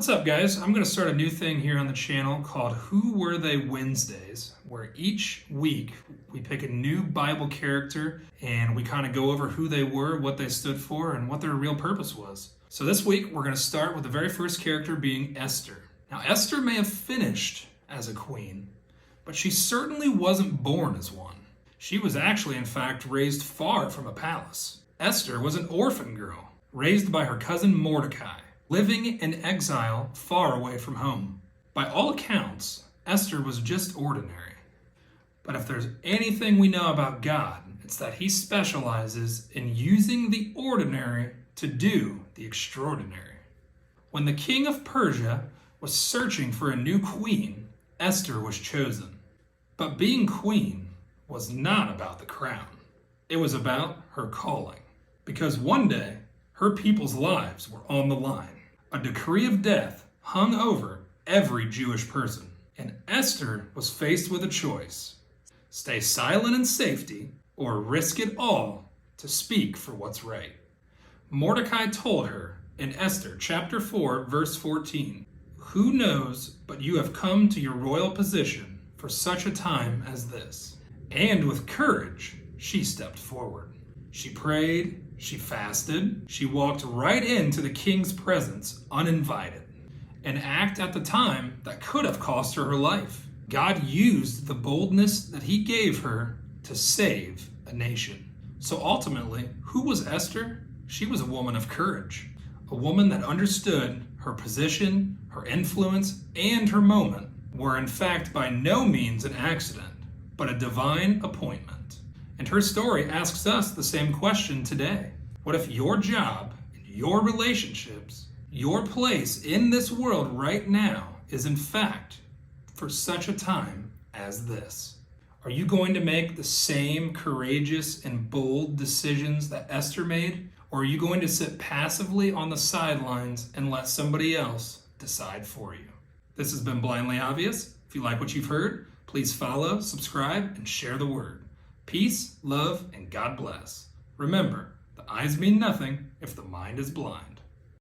What's up, guys? I'm going to start a new thing here on the channel called Who Were They Wednesdays, where each week we pick a new Bible character and we kind of go over who they were, what they stood for, and what their real purpose was. So this week we're going to start with the very first character being Esther. Now, Esther may have finished as a queen, but she certainly wasn't born as one. She was actually, in fact, raised far from a palace. Esther was an orphan girl, raised by her cousin Mordecai, living in exile far away from home. By all accounts, Esther was just ordinary. But if there's anything we know about God, it's that he specializes in using the ordinary to do the extraordinary. When the king of Persia was searching for a new queen, Esther was chosen. But being queen was not about the crown. It was about her calling. Because one day, her people's lives were on the line. A decree of death hung over every Jewish person, and Esther was faced with a choice: stay silent in safety or risk it all to speak for what's right. Mordecai told her in Esther chapter 4, verse 14, "Who knows but you have come to your royal position for such a time as this?" And with courage, she stepped forward. She prayed, she fasted, she walked right into the king's presence uninvited. An act at the time that could have cost her her life. God used the boldness that he gave her to save a nation. So ultimately, who was Esther? She was a woman of courage. A woman that understood her position, her influence, and her moment were in fact by no means an accident, but a divine appointment. And her story asks us the same question today. What if your job, your relationships, your place in this world right now is in fact for such a time as this? Are you going to make the same courageous and bold decisions that Esther made? Or are you going to sit passively on the sidelines and let somebody else decide for you? This has been Blindly Obvious. If you like what you've heard, please follow, subscribe, and share the word. Peace, love, and God bless. Remember, the eyes mean nothing if the mind is blind.